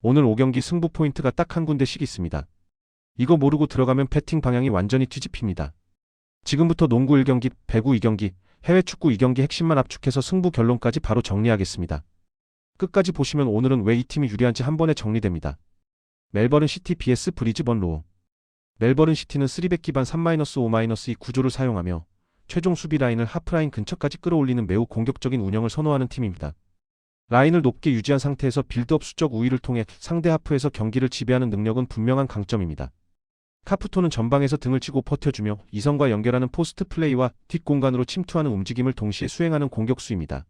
오늘 5경기 승부 포인트가 딱 한 군데씩 있습니다. 이거 모르고 들어가면 배팅 방향이 완전히 뒤집힙니다. 지금부터 농구 1경기, 배구 2경기, 해외 축구 2경기 핵심만 압축해서 승부 결론까지 바로 정리하겠습니다. 끝까지 보시면 오늘은 왜 이 팀이 유리한지 한 번에 정리됩니다. 멜버른 시티 vs 브리즈번 로어. 멜버른 시티는 3백 기반 3-5-2 구조를 사용하며 최종 수비 라인을 하프라인 근처까지 끌어올리는 매우 공격적인 운영을 선호하는 팀입니다. 라인을 높게 유지한 상태에서 빌드업 수적 우위를 통해 상대 하프에서 경기를 지배하는 능력은 분명한 강점입니다. 카프토는 전방에서 등을 치고 버텨주며 이선과 연결하는 포스트 플레이와 뒷공간으로 침투하는 움직임을 동시에 수행하는 공격수입니다.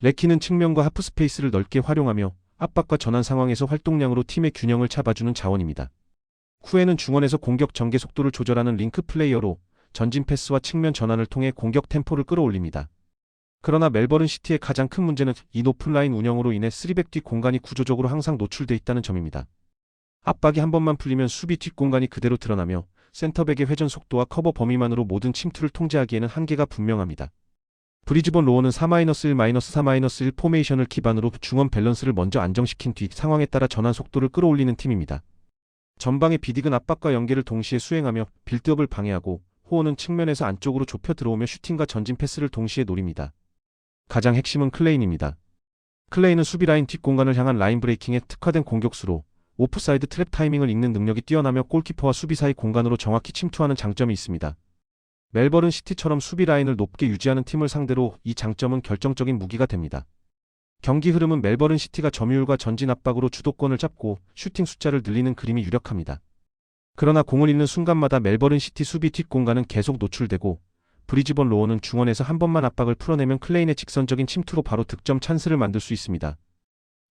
레키는 측면과 하프 스페이스를 넓게 활용하며 압박과 전환 상황에서 활동량으로 팀의 균형을 잡아주는 자원입니다. 쿠에는 중원에서 공격 전개 속도를 조절하는 링크 플레이어로 전진 패스와 측면 전환을 통해 공격 템포를 끌어올립니다. 그러나 멜버른 시티의 가장 큰 문제는 이 높은 라인 운영으로 인해 3백 뒷 공간이 구조적으로 항상 노출돼 있다는 점입니다. 압박이 한 번만 풀리면 수비 뒷 공간이 그대로 드러나며 센터백의 회전 속도와 커버 범위만으로 모든 침투를 통제하기에는 한계가 분명합니다. 브리즈번 로어는 4-1-4-1 포메이션을 기반으로 중원 밸런스를 먼저 안정시킨 뒤 상황에 따라 전환 속도를 끌어올리는 팀입니다. 전방의 비딕은 압박과 연계를 동시에 수행하며 빌드업을 방해하고 호어는 측면에서 안쪽으로 좁혀 들어오며 슈팅과 전진 패스를 동시에 노립니다. 가장 핵심은 클레인입니다. 클레인은 수비라인 뒷공간을 향한 라인 브레이킹에 특화된 공격수로 오프사이드 트랩 타이밍을 읽는 능력이 뛰어나며 골키퍼와 수비 사이 공간으로 정확히 침투하는 장점이 있습니다. 멜버른 시티처럼 수비 라인을 높게 유지하는 팀을 상대로 이 장점은 결정적인 무기가 됩니다. 경기 흐름은 멜버른 시티가 점유율과 전진 압박으로 주도권을 잡고 슈팅 숫자를 늘리는 그림이 유력합니다. 그러나 공을 잃는 순간마다 멜버른 시티 수비 뒷공간은 계속 노출되고 브리즈번 로어는 중원에서 한 번만 압박을 풀어내면 클레인의 직선적인 침투로 바로 득점 찬스를 만들 수 있습니다.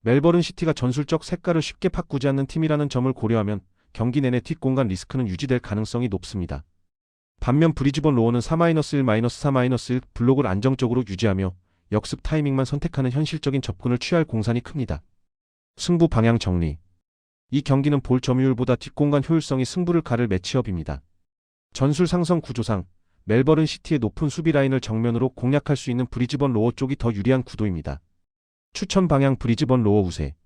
멜버른 시티가 전술적 색깔을 쉽게 바꾸지 않는 팀이라는 점을 고려하면 경기 내내 뒷공간 리스크는 유지될 가능성이 높습니다. 반면 브리즈번 로어는 4-1-4-1 블록을 안정적으로 유지하며 역습 타이밍만 선택하는 현실적인 접근을 취할 공산이 큽니다. 승부 방향 정리. 이 경기는 볼 점유율보다 뒷공간 효율성이 승부를 가를 매치업입니다. 전술 상성 구조상 멜버른 시티의 높은 수비 라인을 정면으로 공략할 수 있는 브리즈번 로어 쪽이 더 유리한 구도입니다. 추천 방향 브리즈번 로어 우세.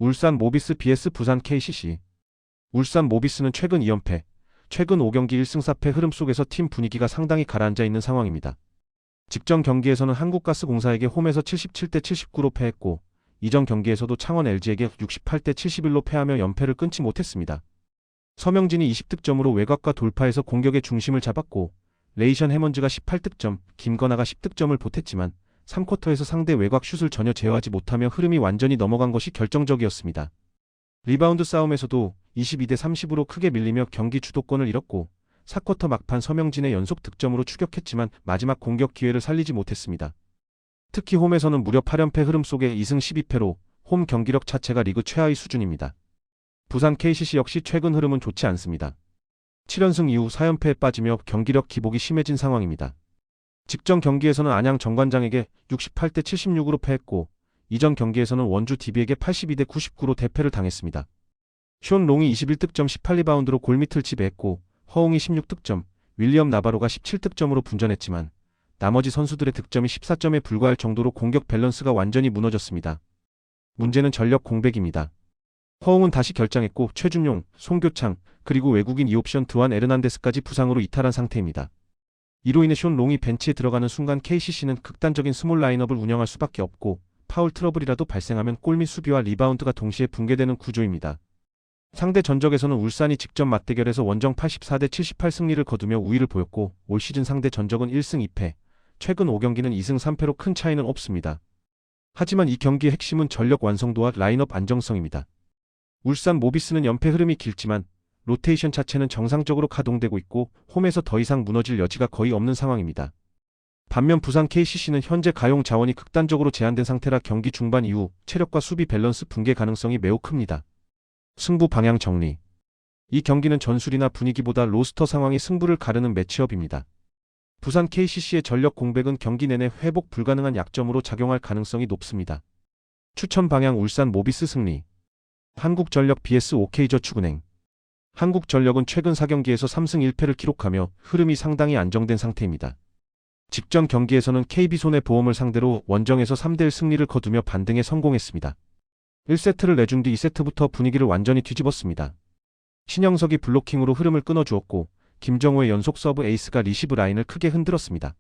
울산 모비스 vs 부산 KCC. 울산 모비스는 최근 2연패, 최근 5경기 1승 4패 흐름 속에서 팀 분위기가 상당히 가라앉아 있는 상황입니다. 직전 경기에서는 한국가스공사에게 홈에서 77대 79로 패했고 이전 경기에서도 창원 LG에게 68대 71로 패하며 연패를 끊지 못했습니다. 서명진이 20득점으로 외곽과 돌파에서 공격의 중심을 잡았고 레이션 해먼즈가 18득점, 김건아가 10득점을 보탰지만 3쿼터에서 상대 외곽 슛을 전혀 제어하지 못하며 흐름이 완전히 넘어간 것이 결정적이었습니다. 리바운드 싸움에서도 22대 30으로 크게 밀리며 경기 주도권을 잃었고 4쿼터 막판 서명진의 연속 득점으로 추격했지만 마지막 공격 기회를 살리지 못했습니다. 특히 홈에서는 무려 8연패 흐름 속에 2승 12패로 홈 경기력 자체가 리그 최하위 수준입니다. 부산 KCC 역시 최근 흐름은 좋지 않습니다. 7연승 이후 4연패에 빠지며 경기력 기복이 심해진 상황입니다. 직전 경기에서는 안양 정관장에게 68대 76으로 패했고 이전 경기에서는 원주 DB에게 82대 99로 대패를 당했습니다. 숀 롱이 21득점 18리바운드로 골밑을 지배했고 허웅이 16득점, 윌리엄 나바로가 17득점으로 분전했지만 나머지 선수들의 득점이 14점에 불과할 정도로 공격 밸런스가 완전히 무너졌습니다. 문제는 전력 공백입니다. 허웅은 다시 결장했고 최준용, 송교창, 그리고 외국인 2옵션 드완 에르난데스까지 부상으로 이탈한 상태입니다. 이로 인해 숀 롱이 벤치에 들어가는 순간 KCC는 극단적인 스몰 라인업을 운영할 수밖에 없고 파울 트러블이라도 발생하면 골밑 수비와 리바운드가 동시에 붕괴되는 구조입니다. 상대 전적에서는 울산이 직접 맞대결에서 원정 84대 78 승리를 거두며 우위를 보였고 올 시즌 상대 전적은 1승 2패, 최근 5경기는 2승 3패로 큰 차이는 없습니다. 하지만 이 경기의 핵심은 전력 완성도와 라인업 안정성입니다. 울산 모비스는 연패 흐름이 길지만 로테이션 자체는 정상적으로 가동되고 있고 홈에서 더 이상 무너질 여지가 거의 없는 상황입니다. 반면 부산 KCC는 현재 가용 자원이 극단적으로 제한된 상태라 경기 중반 이후 체력과 수비 밸런스 붕괴 가능성이 매우 큽니다. 승부 방향 정리. 이 경기는 전술이나 분위기보다 로스터 상황이 승부를 가르는 매치업입니다. 부산 KCC의 전력 공백은 경기 내내 회복 불가능한 약점으로 작용할 가능성이 높습니다. 추천 방향 울산 모비스 승리. 한국전력 vs OK저축은행. 한국전력은 최근 4경기에서 3승 1패를 기록하며 흐름이 상당히 안정된 상태입니다. 직전 경기에서는 KB손해보험을 상대로 원정에서 3대1 승리를 거두며 반등에 성공했습니다. 1세트를 내준 뒤 2세트부터 분위기를 완전히 뒤집었습니다. 신영석이 블로킹으로 흐름을 끊어주었고 김정호의 연속 서브 에이스가 리시브 라인을 크게 흔들었습니다.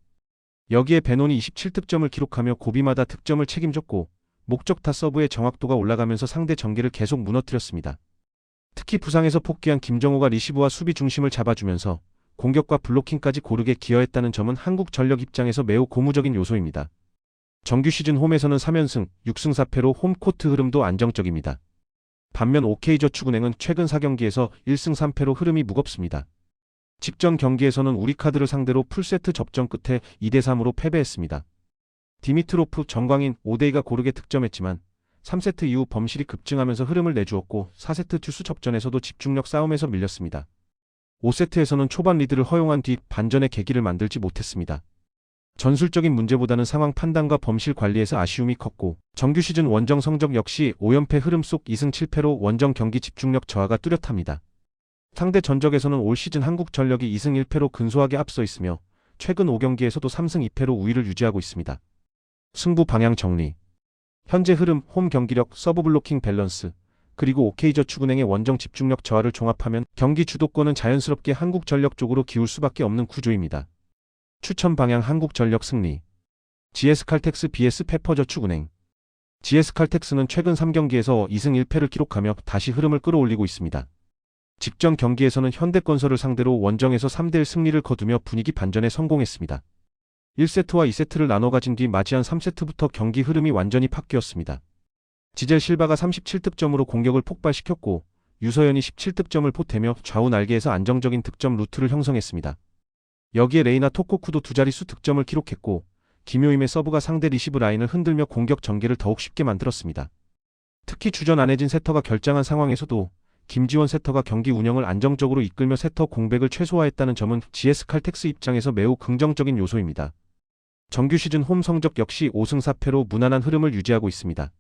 여기에 베논이 27득점을 기록하며 고비마다 득점을 책임졌고 목적타 서브의 정확도가 올라가면서 상대 전개를 계속 무너뜨렸습니다. 특히 부상에서 복귀한 김정호가 리시브와 수비 중심을 잡아주면서 공격과 블로킹까지 고르게 기여했다는 점은 한국전력 입장에서 매우 고무적인 요소입니다. 정규 시즌 홈에서는 3연승, 6승 4패로 홈코트 흐름도 안정적입니다. 반면 OK저축은행은 최근 4경기에서 1승 3패로 흐름이 무겁습니다. 직전 경기에서는 우리카드를 상대로 풀세트 접전 끝에 2대3으로 패배했습니다. 디미트로프, 정광인, 오데이가 고르게 득점했지만 3세트 이후 범실이 급증하면서 흐름을 내주었고 4세트 듀스 접전에서도 집중력 싸움에서 밀렸습니다. 5세트에서는 초반 리드를 허용한 뒤 반전의 계기를 만들지 못했습니다. 전술적인 문제보다는 상황 판단과 범실 관리에서 아쉬움이 컸고 정규 시즌 원정 성적 역시 5연패 흐름 속 2승 7패로 원정 경기 집중력 저하가 뚜렷합니다. 상대 전적에서는 올 시즌 한국전력이 2승 1패로 근소하게 앞서 있으며 최근 5경기에서도 3승 2패로 우위를 유지하고 있습니다. 승부 방향 정리. 현재 흐름, 홈 경기력, 서브 블로킹 밸런스, 그리고 OK저축은행의 원정 집중력 저하를 종합하면 경기 주도권은 자연스럽게 한국전력 쪽으로 기울 수밖에 없는 구조입니다. 추천 방향 한국전력 승리. GS칼텍스 vs 페퍼저축은행. GS칼텍스는 최근 3경기에서 2승 1패를 기록하며 다시 흐름을 끌어올리고 있습니다. 직전 경기에서는 현대건설을 상대로 원정에서 3대1 승리를 거두며 분위기 반전에 성공했습니다. 1세트와 2세트를 나눠 가진 뒤 맞이한 3세트부터 경기 흐름이 완전히 바뀌었습니다. 지젤 실바가 37득점으로 공격을 폭발시켰고 유서연이 17득점을 보태며 좌우 날개에서 안정적인 득점 루트를 형성했습니다. 여기에 레이나 토코쿠도 두 자릿수 득점을 기록했고 김효임의 서브가 상대 리시브 라인을 흔들며 공격 전개를 더욱 쉽게 만들었습니다. 특히 주전 안혜진 세터가 결장한 상황에서도 김지원 세터가 경기 운영을 안정적으로 이끌며 세터 공백을 최소화했다는 점은 GS칼텍스 입장에서 매우 긍정적인 요소입니다. 정규 시즌 홈 성적 역시 5승 4패로 무난한 흐름을 유지하고 있습니다.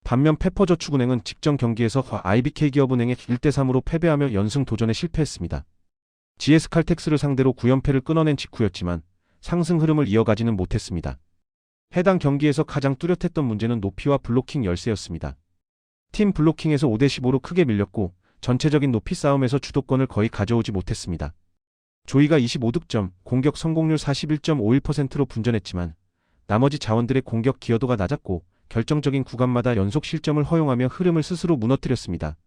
반면 페퍼저축은행은 직전 경기에서 IBK기업은행에 1대3으로 패배하며 연승 도전에 실패했습니다. GS칼텍스를 상대로 9연패를 끊어낸 직후였지만 상승 흐름을 이어가지는 못했습니다. 해당 경기에서 가장 뚜렷했던 문제는 높이와 블로킹 열세였습니다. 팀 블로킹에서 5대15로 크게 밀렸고 전체적인 높이 싸움에서 주도권을 거의 가져오지 못했습니다. 조이가 25득점, 공격 성공률 41.51%로 분전했지만 나머지 자원들의 공격 기여도가 낮았고 결정적인 구간마다 연속 실점을 허용하며 흐름을 스스로 무너뜨렸습니다.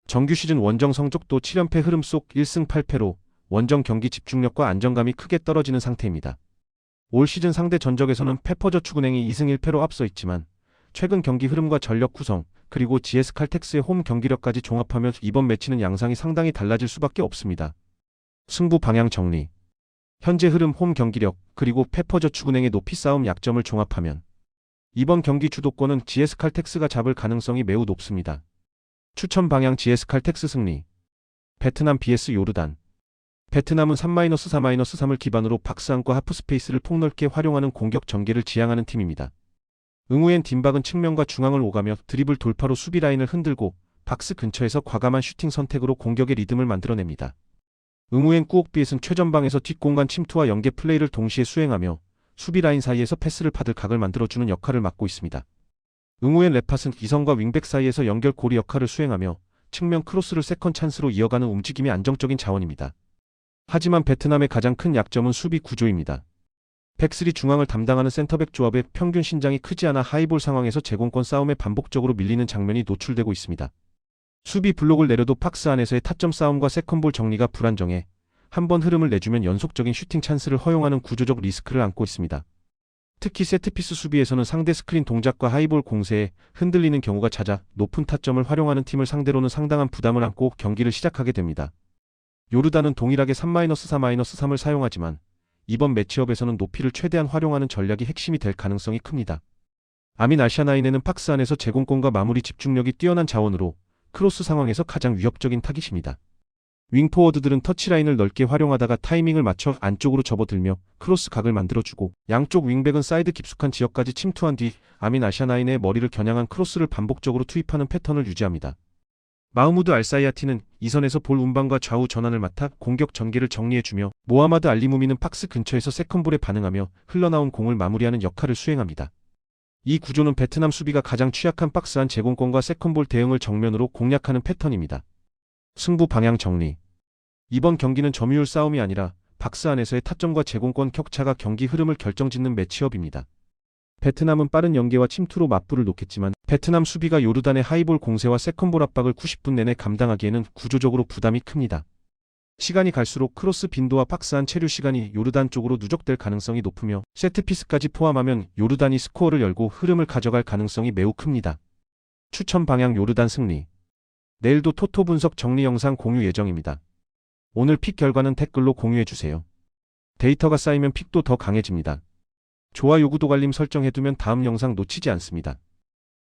정규 시즌 원정 성적도 7연패 흐름 속 1승 8패로 원정 경기 집중력과 안정감이 크게 떨어지는 상태입니다. 올 시즌 상대 전적에서는 페퍼저축은행이 2승 1패로 앞서 있지만 최근 경기 흐름과 전력 구성, 그리고 GS칼텍스의 홈 경기력까지 종합하면 이번 매치는 양상이 상당히 달라질 수밖에 없습니다. 승부 방향 정리. 현재 흐름 홈 경기력, 그리고 페퍼저축은행의 높이 싸움 약점을 종합하면 이번 경기 주도권은 GS칼텍스가 잡을 가능성이 매우 높습니다. 추천 방향 GS칼텍스 승리. 베트남 vs 요르단. 베트남은 3-4-3을 기반으로 박스안과 하프스페이스를 폭넓게 활용하는 공격 전개를 지향하는 팀입니다. 응우엔 딘박은 측면과 중앙을 오가며 드리블 돌파로 수비 라인을 흔들고 박스 근처에서 과감한 슈팅 선택으로 공격의 리듬을 만들어냅니다. 응우엔 꾸옥비엣은 최전방에서 뒷공간 침투와 연계 플레이를 동시에 수행하며 수비 라인 사이에서 패스를 받을 각을 만들어주는 역할을 맡고 있습니다. 응우엔 레팟은 이성과 윙백 사이에서 연결 고리 역할을 수행하며 측면 크로스를 세컨 찬스로 이어가는 움직임이 안정적인 자원입니다. 하지만 베트남의 가장 큰 약점은 수비 구조입니다. 백스리 중앙을 담당하는 센터백 조합의 평균 신장이 크지 않아 하이볼 상황에서 제공권 싸움에 반복적으로 밀리는 장면이 노출되고 있습니다. 수비 블록을 내려도 박스 안에서의 타점 싸움과 세컨볼 정리가 불안정해 한번 흐름을 내주면 연속적인 슈팅 찬스를 허용하는 구조적 리스크를 안고 있습니다. 특히 세트피스 수비에서는 상대 스크린 동작과 하이볼 공세에 흔들리는 경우가 잦아 높은 타점을 활용하는 팀을 상대로는 상당한 부담을 안고 경기를 시작하게 됩니다. 요르단은 동일하게 3-4-3을 사용하지만 이번 매치업에서는 높이를 최대한 활용하는 전략이 핵심이 될 가능성이 큽니다. 아민 알샤나인에는 박스 안에서 제공권과 마무리 집중력이 뛰어난 자원으로 크로스 상황에서 가장 위협적인 타깃입니다. 윙포워드들은 터치라인을 넓게 활용하다가 타이밍을 맞춰 안쪽으로 접어들며 크로스 각을 만들어주고 양쪽 윙백은 사이드 깊숙한 지역까지 침투한 뒤 아민 알샤나인의 머리를 겨냥한 크로스를 반복적으로 투입하는 패턴을 유지합니다. 마흐무드 알사이아티는 이선에서 볼 운반과 좌우 전환을 맡아 공격 전개를 정리해주며 모하마드 알리무미는 박스 근처에서 세컨볼에 반응하며 흘러나온 공을 마무리하는 역할을 수행합니다. 이 구조는 베트남 수비가 가장 취약한 박스안 제공권과 세컨볼 대응을 정면으로 공략하는 패턴입니다. 승부 방향 정리. 이번 경기는 점유율 싸움이 아니라 박스 안에서의 타점과 제공권 격차가 경기 흐름을 결정짓는 매치업입니다. 베트남은 빠른 연계와 침투로 맞불을 놓겠지만 베트남 수비가 요르단의 하이볼 공세와 세컨볼 압박을 90분 내내 감당하기에는 구조적으로 부담이 큽니다. 시간이 갈수록 크로스 빈도와 박스안 체류 시간이 요르단 쪽으로 누적될 가능성이 높으며 세트피스까지 포함하면 요르단이 스코어를 열고 흐름을 가져갈 가능성이 매우 큽니다. 추천 방향 요르단 승리. 내일도 토토 분석 정리 영상 공유 예정입니다. 오늘 픽 결과는 댓글로 공유해주세요. 데이터가 쌓이면 픽도 더 강해집니다. 좋아요 구독 알림 설정해두면 다음 영상 놓치지 않습니다.